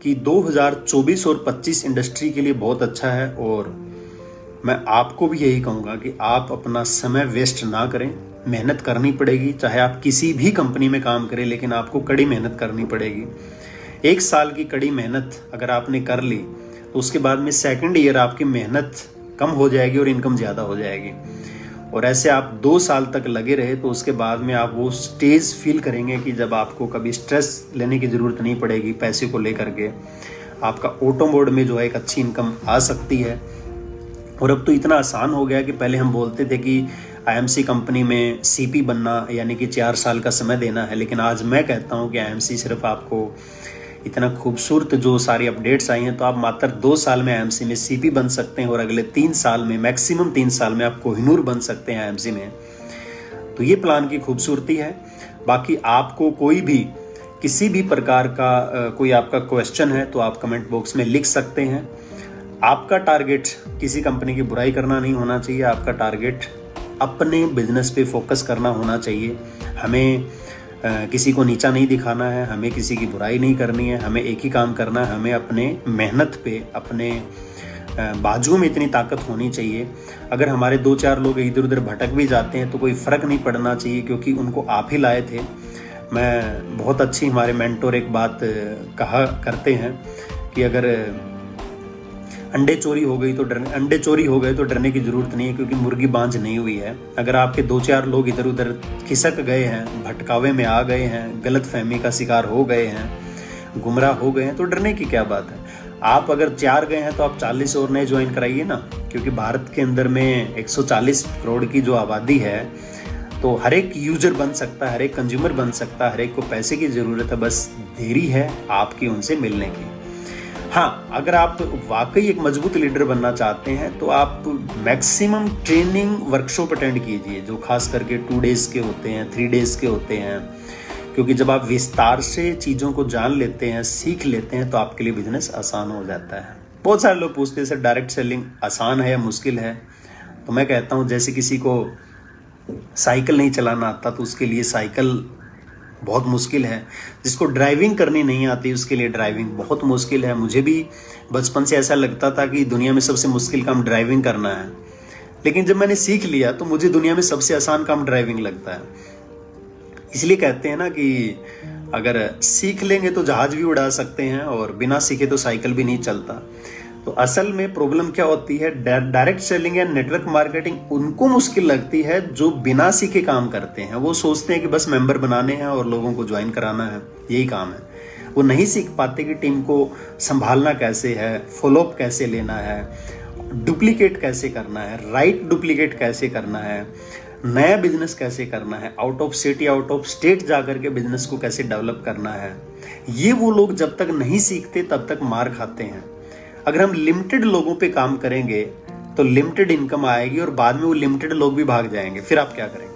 कि 2024 और 25 इंडस्ट्री के लिए बहुत अच्छा है। और मैं आपको भी यही कहूँगा कि आप अपना समय वेस्ट ना करें, मेहनत करनी पड़ेगी। चाहे आप किसी भी कंपनी में काम करें, लेकिन आपको कड़ी मेहनत करनी पड़ेगी। 1 साल की कड़ी मेहनत अगर आपने कर ली तो उसके बाद में सेकंड ईयर आपकी मेहनत कम हो जाएगी और इनकम ज़्यादा हो जाएगी। और ऐसे आप 2 साल तक लगे रहे तो उसके बाद में आप वो स्टेज फील करेंगे कि जब आपको कभी स्ट्रेस लेने की ज़रूरत नहीं पड़ेगी पैसे को लेकर के। आपका ऑटो मोड में जो है एक अच्छी इनकम आ सकती है। और अब तो इतना आसान हो गया कि पहले हम बोलते थे कि आईएमसी कंपनी में सीपी बनना यानी कि 4 साल का समय देना है, लेकिन आज मैं कहता हूँ कि आईएमसी सिर्फ आपको इतना खूबसूरत जो सारी अपडेट्स आई हैं तो आप मात्र 2 साल में आईएमसी में सीपी बन सकते हैं और अगले 3 साल में, मैक्सिमम 3 साल में आप कोहिनूर बन सकते हैं आईएमसी में। तो ये प्लान की खूबसूरती है। बाकी आपको कोई भी किसी भी प्रकार का कोई आपका क्वेश्चन है तो आप कमेंट बॉक्स में लिख सकते हैं। आपका टारगेट किसी कंपनी की बुराई करना नहीं होना चाहिए, आपका टारगेट अपने बिजनेस पे फोकस करना होना चाहिए। हमें किसी को नीचा नहीं दिखाना है, हमें किसी की बुराई नहीं करनी है, हमें एक ही काम करना है। हमें अपने मेहनत पे, अपने बाजुओं में इतनी ताकत होनी चाहिए। अगर हमारे 2-4 लोग इधर उधर भटक भी जाते हैं तो कोई फ़र्क नहीं पड़ना चाहिए, क्योंकि उनको आप ही लाए थे। मैं बहुत अच्छी, हमारे मेंटोर एक बात कहा करते हैं कि अगर अंडे चोरी हो गए तो डरने की ज़रूरत नहीं है, क्योंकि मुर्गी बांझ नहीं हुई है। अगर आपके 2-4 लोग इधर उधर खिसक गए हैं, भटकावे में आ गए हैं, गलत फहमी का शिकार हो गए हैं, गुमराह हो गए हैं, तो डरने की क्या बात है। आप अगर 4 गए हैं तो आप 40 और नए ज्वाइन कराइए ना, क्योंकि भारत के अंदर में 140 करोड़ की जो आबादी है तो हर एक यूजर बन सकता है, हर एक कंज्यूमर बन सकता है, हर एक को पैसे की ज़रूरत है, बस देरी है आपकी उनसे मिलने की। हाँ, अगर आप वाकई एक मजबूत लीडर बनना चाहते हैं तो आप मैक्सिमम ट्रेनिंग वर्कशॉप अटेंड कीजिए, जो खास करके 2 डेज़ के होते हैं, 3 डेज़ के होते हैं। क्योंकि जब आप विस्तार से चीज़ों को जान लेते हैं, सीख लेते हैं, तो आपके लिए बिजनेस आसान हो जाता है। बहुत सारे लोग पूछते हैं सर डायरेक्ट सेलिंग आसान है या मुश्किल है। तो मैं कहता हूँ जैसे किसी को साइकिल नहीं चलाना आता तो उसके लिए साइकिल बहुत मुश्किल है, जिसको ड्राइविंग करनी नहीं आती उसके लिए ड्राइविंग बहुत मुश्किल है। मुझे भी बचपन से ऐसा लगता था कि दुनिया में सबसे मुश्किल काम ड्राइविंग करना है, लेकिन जब मैंने सीख लिया तो मुझे दुनिया में सबसे आसान काम ड्राइविंग लगता है। इसलिए कहते हैं ना कि अगर सीख लेंगे तो जहाज भी उड़ा सकते हैं और बिना सीखे तो साइकिल भी नहीं चलता। तो असल में प्रॉब्लम क्या होती है, डायरेक्ट सेलिंग या नेटवर्क मार्केटिंग उनको मुश्किल लगती है जो बिना सीखे काम करते हैं। वो सोचते हैं कि बस मेंबर बनाने हैं और लोगों को ज्वाइन कराना है, यही काम है। वो नहीं सीख पाते कि टीम को संभालना कैसे है, फॉलोअप कैसे लेना है, डुप्लीकेट कैसे करना है, राइट डुप्लीकेट कैसे करना है, नया बिजनेस कैसे करना है, out of city out of state जाकर के बिजनेस को कैसे डेवलप करना है। ये वो लोग जब तक नहीं सीखते तब तक मार खाते हैं। अगर हम लिमिटेड लोगों पे काम करेंगे तो लिमिटेड इनकम आएगी और बाद में वो लिमिटेड लोग भी भाग जाएंगे, फिर आप क्या करेंगे।